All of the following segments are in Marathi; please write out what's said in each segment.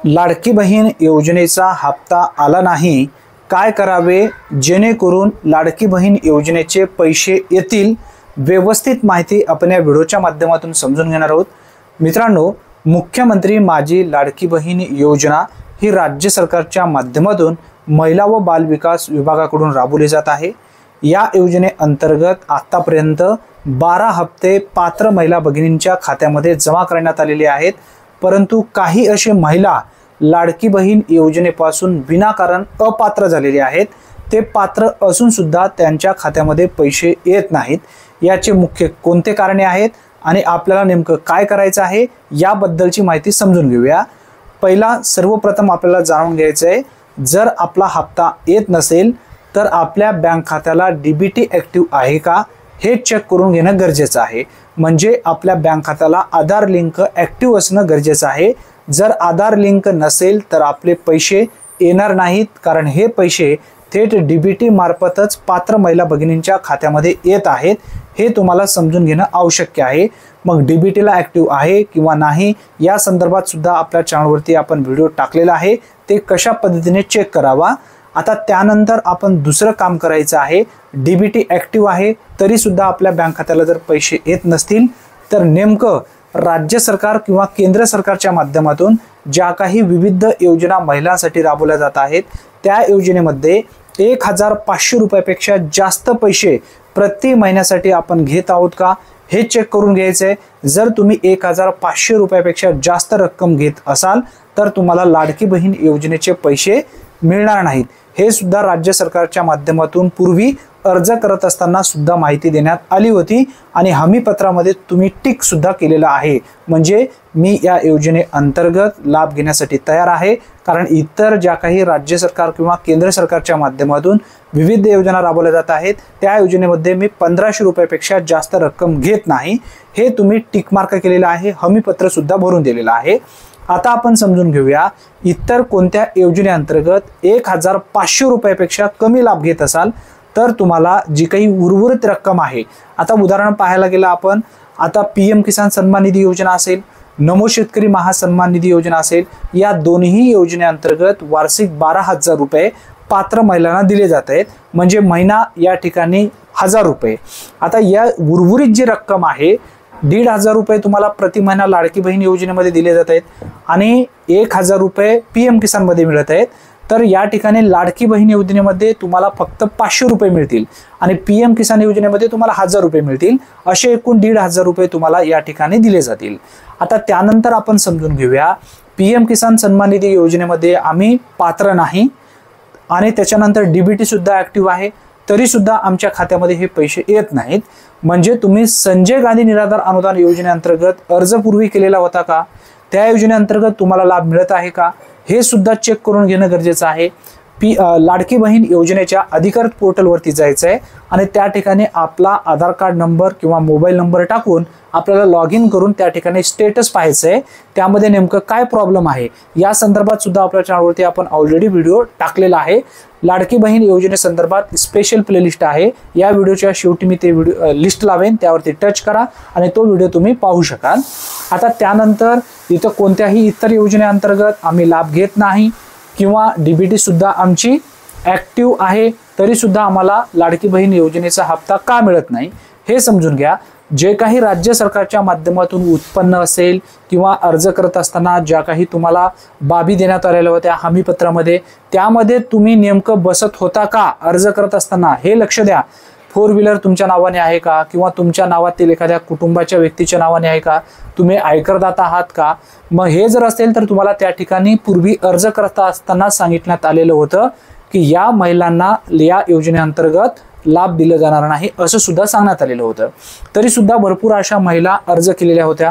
लाडकी बहीण योजनेचा हप्ता आला नाही, काय करावे जेणेकरून लाडकी बहीण योजनेचे पैसे येतील? व्यवस्थित माहिती आपण या व्हिडिओच्या माध्यमातून समजून घेणार आहोत। मित्रांनो, मुख्यमंत्री माझी लाडकी बहीण योजना ही राज्य सरकारच्या माध्यमातून महिला व बाल विकास विभागाकडून राबवली जात आहे। या योजनेअंतर्गत आतापर्यंत 12 हप्ते पात्र महिला भगिनींच्या खात्यामध्ये जमा करण्यात आलेले आहेत। परंतु काही असे महिला लाडकी बहीण योजनेपासून विनाकारण अपात्र झालेले आहेत। ते पात्र असून सुद्धा त्यांच्या खात्यामध्ये पैसे येत नाहीत। याचे मुख्य कोणते कारणे आहेत आणि आपल्याला नेमकं काय करायचं आहे याबद्दलची माहिती समजून घेऊया। पहिला सर्वप्रथम आपल्याला जाणून घ्यायचं आहे, जर आपला हप्ता येत नसेल तर आपल्या बँक खात्याला डीबीटी ॲक्टिव्ह आहे का हे चेक करून घेणं गरजेचं आहे। म्हणजे आपल्या बँक खात्याला आधार लिंक ॲक्टिव्ह असणं गरजेचं आहे। जर आधार लिंक नसेल तर आपले पैसे येणार नाहीत, कारण हे पैसे थेट डीबीटी मार्फतच पात्र महिला भगिनींच्या खात्यामध्ये येत आहेत। हे तुम्हाला समजून घेणं आवश्यक आहे। मग डीबीटीला ॲक्टिव्ह आहे किंवा नाही या संदर्भात सुद्धा आपल्या चॅनलवरती आपण व्हिडिओ टाकलेला आहे, ते कशा पद्धतीने चेक करावा। आता त्यानंतर आपण दुसरं काम करायचं आहे, डीबीटी ॲक्टिव्ह आहे तरी सुद्धा आपल्या बँक खात्याला जर पैसे येत नसतील तर नेमकं राज्य सरकार किंवा केंद्र सरकारच्या माध्यमातून ज्या काही विविध योजना महिलांसाठी राबवल्या जात आहेत त्या योजनेमध्ये 1500 रुपयापेक्षा जास्त पैसे प्रति महिन्यासाठी आपण घेत आहोत का हे चेक करून घ्यायचं आहे। जर तुम्ही 1500 रुपयापेक्षा जास्त रक्कम घेत असाल तर तुम्हाला लाडकी बहीण योजनेचे पैसे मिळणार नाहीत। हे सुद्धा राज्य सरकारच्या माध्यमातून पूर्वी अर्ज करत असताना सुद्धा माहिती देण्यात आली होती आणि हमी पत्रामध्ये तुम्ही टिक सुद्धा केलेला आहे। म्हणजे मी या योजनेअंतर्गत लाभ घेण्यासाठी तयार आहे, कारण इतर ज्या काही राज्य सरकार किंवा केंद्र सरकारच्या माध्यमातून विविध योजना राबवल्या जात आहेत त्या योजनेमध्ये मी 1500 रुपयापेक्षा जास्त रक्कम घेत नाही। हे तुम्ही टिक मार्क केलेलं आहे, हमी पत्र सुद्धा भरून दिलेलं आहे। आता आपण समजून घेऊया, इतर कोणत्या योजनेअंतर्गत 1500 रुपयापेक्षा कमी लाभ घेत असाल तर तुम्हाला जी काही उर्वरित रक्कम आहे, आता उदाहरण पाहायला गेलं आपण, आता पीएम किसान सन्मान निधी योजना असेल, नमो शेतकरी महासन्मान निधी योजना असेल, या दोन्ही योजनेअंतर्गत वार्षिक 12,000 रुपये पात्र महिलांना दिले जात आहेत। म्हणजे महिना या ठिकाणी 1000 रुपये। आता या उर्वरित जी रक्कम आहे 1500 रुपये तुम्हाला प्रति महिना लाडकी बहीण योजनेमध्ये दिले जात आहेत आणि 1000 रुपये पीएम किसान मध्ये मिळत आहेत। तर या ठिकाणी लाडकी बहीण योजनेमध्ये तुम्हाला फक्त 500 रुपये मिळतील आणि पीएम किसान योजनेमध्ये तुम्हाला 1000 रुपये मिळतील। असे एकूण 1500 रुपये तुम्हाला या ठिकाणी दिले जातील। आता त्यानंतर आपण समजून घेऊया, पीएम किसान सन्मान निधी योजनेमध्ये आम्ही पात्र नाही आणि त्याच्यानंतर डीबीटी सुद्धा ॲक्टिव्ह आहे तरी सुद्धा आमच्या खात्यामध्ये हे पैसे येत नाहीत। म्हणजे तुम्ही संजय गांधी निराधार अनुदान योजनेअंतर्गत अर्ज पूर्वी केलेला होता का, त्या योजनेअंतर्गत तुम्हाला लाभ मिळत आहे का हे सुद्धा चेक करून घेणं गरजेचं आहे। लाडकी बहीण योजनेच्या अधिकृत पोर्टलवरती जायचं आहे आणि त्या ठिकाणी आपला आधार कार्ड नंबर किंवा मोबाईल नंबर टाकून आपल्याला लॉग इन करून त्या ठिकाणी स्टेटस पाहायचं आहे, त्यामध्ये नेमकं काय प्रॉब्लेम आहे या संदर्भात सुद्धा आपल्या चॅनलवरती आपण ऑलरेडी व्हिडिओ टाकलेला आहे। लाडकी बहीण योजनेसंदर्भात स्पेशल प्लेलिस्ट आहे, या व्हिडिओच्या शेवटी मी ते व्हिडिओ लिस्ट लावेन, त्यावरती टच करा आणि तो व्हिडिओ तुम्ही पाहू शकाल। आता त्यानंतर इथं कोणत्याही इतर योजनेअंतर्गत आम्ही लाभ घेत नाही किंवा डीबीटी सुद्धा आमची ॲक्टिव्ह आहे तरी सुद्धा आम्हाला लाडकी बहीण योजनेचा हप्ता का मिळत नाही हे समजून घ्या। जे काही राज्य सरकारच्या माध्यमातून उत्पन्न असेल किंवा अर्ज करत असताना ज्या काही तुम्हाला बाबी देण्यात आलेल्या होत्या हमी पत्रामध्ये, त्यामध्ये तुम्ही नेमकं बसत होता का अर्ज करत असताना हे लक्ष द्या। 4 व्हीलर तुमच्या नावाने आहे का किंवा तुमच्या नावातील एखाद्या कुटुंबाच्या व्यक्तीच्या नावाने आहे का, तुम्ही आयकरदाता आहात का। मग हे जर असेल तर तुम्हाला त्या ठिकाणी पूर्वी अर्ज करत असताना सांगितण्यात आलेलं होतं की या महिलांना या योजनेअंतर्गत लाभ दिला जाणार नाही असं सुद्धा सांगण्यात आलेलं होतं, तरी सुद्धा भरपूर अशा महिला अर्ज केलेल्या होत्या।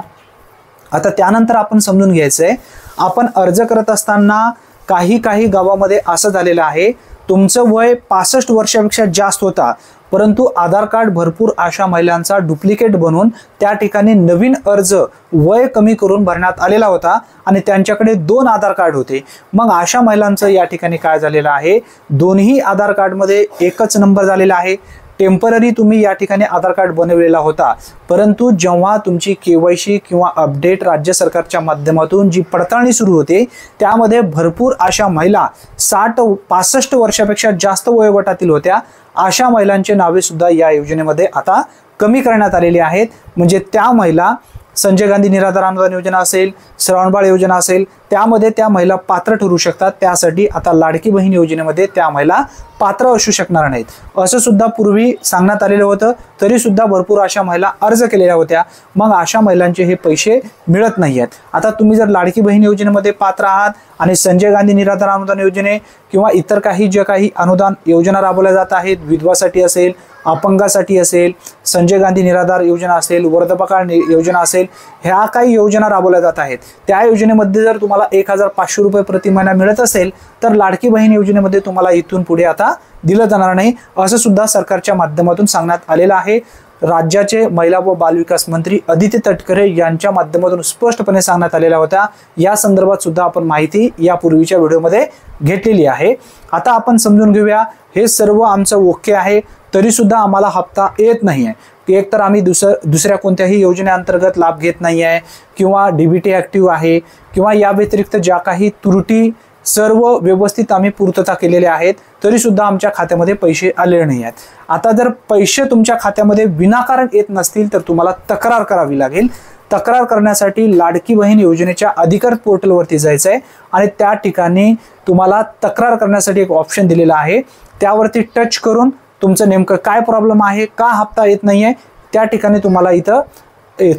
आता त्यानंतर आपण समजून घ्यायचं आहे, आपण अर्ज करत असताना काही गावामध्ये असं झालेलं आहे, तुमचं वय 65 वर्षापेक्षा जास्त होता परंतु आधार कार्ड भरपूर अशा महिलांचा डुप्लिकेट बनवून त्या ठिकाणी नवीन अर्ज वय कमी करून भरण्यात आलेला होता आणि त्यांच्याकडे 2 आधार कार्ड होते। मग अशा महिलांचं या ठिकाणी काय झालेलं आहे, दोन्ही आधार कार्डमध्ये एकच नंबर झालेला आहे, टेम्पररी तुम्ही या ठिकाणी आधार कार्ड बनवलेला होता, परंतु जेव्हा तुमची KYC किंवा अपडेट राज्य सरकारच्या माध्यमातून जी पडताळणी सुरू होते त्यामध्ये भरपूर अशा महिला 65 वर्षापेक्षा जास्त वयोगटातील होत्या। अशा महिलांचे नावे सुद्धा या योजनेमध्ये आता कमी करण्यात आलेली आहेत। म्हणजे त्या महिला संजय गांधी निराधार अनुदान योजना असेल, श्रावणबाळ योजना असेल, त्यामध्ये त्या महिला पात्र ठरू शकतात। त्यासाठी आता लाडकी बहीण योजनेमध्ये त्या महिला पात्र असू शकणार नाहीत, असं सुद्धा पूर्वी सांगण्यात आलेलं होतं। तरी सुद्धा भरपूर अशा महिला अर्ज केलेल्या होत्या, मग अशा महिलांचे हे पैसे मिळत नाहीयेत। आता तुम्ही जर लाडकी बहीण योजनेमध्ये पात्र आहात आणि संजय गांधी निराधार अनुदान योजने किंवा इतर काही जे काही अनुदान योजना राबवल्या जात आहेत, विधवासाठी असेल, अपंगासाठी असेल, संजय गांधी निराधार योजना असेल, वृद्धापकाळ योजना असेल, ह्या काही योजना राबवल्या जात आहेत, त्या योजनेमध्ये जर तुम्हाला 1500 रुपये प्रति महिना मिळत असेल तर लाडकी बहीण योजनेमध्ये तुम्हाला इथून पुढे आता दिलं जाणार नाही, असं सुद्धा सरकारच्या माध्यमातून सांगण्यात आलेलं आहे। राज्याचे महिला व बालविकास मंत्री अदिती तटकरे यांच्या माध्यमातून स्पष्टपणे सांगण्यात आलेल्या होत्या। या संदर्भात सुद्धा आपण माहिती यापूर्वीच्या व्हिडिओमध्ये घेतलेली आहे। आता आपण समजून घेऊया, हे सर्व आमचं ओके आहे तरी सुद्धा आम्हाला हप्ता येत नाही आहे, एक तर आम्ही दुसऱ्या कोणत्याही योजनेअंतर्गत लाभ घेत नाही आहे किंवा DBT ॲक्टिव्ह आहे किंवा या व्यतिरिक्त ज्या काही त्रुटी सर्व व्यवस्थित आम्ही पूर्तता केलेल्या आहेत तरी सुद्धा आमच्या खात्यामध्ये पैसे आलेले नाही आहेत। आता जर पैसे तुमच्या खात्यामध्ये विनाकारण येत नसतील तर तुम्हाला तक्रार करावी लागेल। तक्रार करण्यासाठी लाडकी बहीण योजनेच्या अधिकृत पोर्टलवरती जायचं आहे आणि त्या ठिकाणी तुम्हाला तक्रार करण्यासाठी एक ऑप्शन दिलेला आहे, त्यावरती टच करून तुमचं नेमकं काय प्रॉब्लेम आहे, का हप्ता येत नाहीये, त्या ठिकाणी तुम्हाला इथं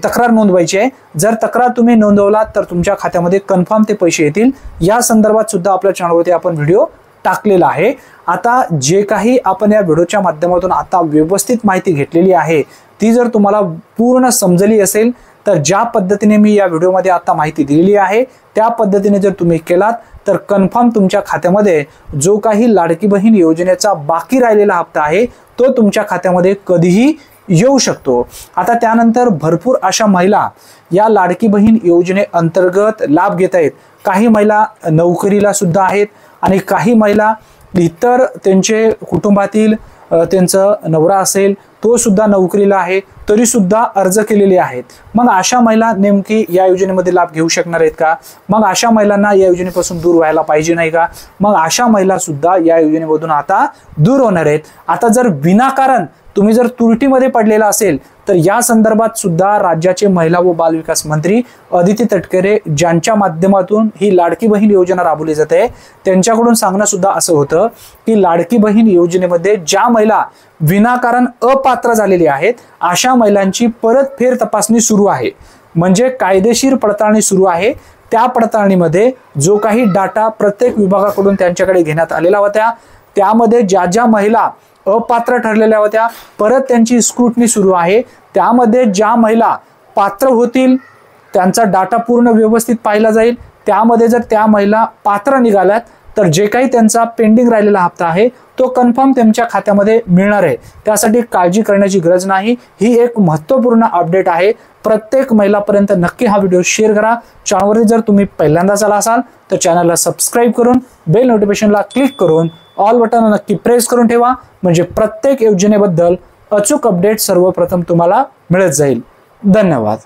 तक्रार नोंदवायची आहे। जर तक्रार तुम्ही नोंदवलात तर तुमच्या खात्यामध्ये कन्फर्म ते पैसे येतील। या संदर्भात सुद्धा आपल्या चॅनलवरती आपण व्हिडिओ टाकलेला आहे। आता जे काही आपण या व्हिडिओच्या माध्यमातून आता व्यवस्थित माहिती घेतलेली आहे ती जर तुम्हाला पूर्ण समजली असेल तर ज्या पद्धतीने मी या व्हिडिओमध्ये आता माहिती दिलेली आहे त्या पद्धतीने जर तुम्ही केलात तर कन्फर्म तुमच्या खात्यामध्ये जो काही लाडकी बहीण योजनेचा बाकी राहिलेला हप्ता आहे तो तुमच्या खात्यामध्ये कधीही येऊ शकतो। आता त्यानंतर भरपूर अशा महिला या लाडकी बहीण योजनेअंतर्गत लाभ घेत आहेत। काही महिला नोकरीला सुद्धा आहेत आणि काही महिला इतर त्यांचे कुटुंबातील त्यांचा नवरा असेल तो सुद्धा नोकरीला आहे तरी सुद्धा अर्ज केलेले आहेत। मग अशा महिला नेमकी या योजनेमध्ये लाभ घेऊ शकणार आहेत का? मग अशा महिलांना या योजनेपासून दूर व्हायला पाहिजे नाही का? मग अशा महिला सुद्धा या योजनेमधून आता दूर होणार आहेत। आता जर विनाकारण तुम्ही जर त्रुटीमध्ये पडलेला असेल तर या संदर्भात सुद्धा राज्याचे महिला व बालविकास मंत्री अदिती तटकरे ज्यांच्या माध्यमातून ही लाडकी बहीण योजना राबवली जाते त्यांच्याकडून सांगणं सुद्धा असं होतं की लाडकी बहीण योजनेमध्ये ज्या महिला विनाकारण अपात्र झालेली आहेत अशा महिलांची परत फेर तपासणी सुरू आहे, म्हणजे कायदेशीर पडताळणी सुरू आहे। त्या पडताळणीमध्ये जो काही डाटा प्रत्येक विभागाकडून त्यांच्याकडे घेण्यात आलेला होता त्यामध्ये ज्या ज्या महिला अपात्र ठरलेल्या होत्या परत त्यांची स्क्रुटनी सुरू आहे। त्यामध्ये ज्या महिला पात्र होतील त्यांचा डाटा पूर्ण व्यवस्थित पाहिला जाईल। त्यामध्ये जर त्या महिला पात्र निघाल्यात तर जे काही त्यांचा पेंडिंग राहिलेला हप्ता आहे तो कन्फर्म त्यांच्या खात्यामध्ये मिळणार आहे। त्यासाठी काळजी करण्याची गरज नाही। ही एक महत्त्वपूर्ण अपडेट आहे। प्रत्येक महिलापर्यंत नक्की हा व्हिडिओ शेअर करा। चॅनलवर जर तुम्ही पहिल्यांदाच आला असाल तर चॅनलला सबस्क्राईब करून बेल नोटिफिकेशनला क्लिक करून ऑल बटन नक्की प्रेस करून ठेवा, म्हणजे प्रत्येक योजनेबद्दल अचूक अपडेट सर्वप्रथम तुम्हाला मिळत जाईल। धन्यवाद।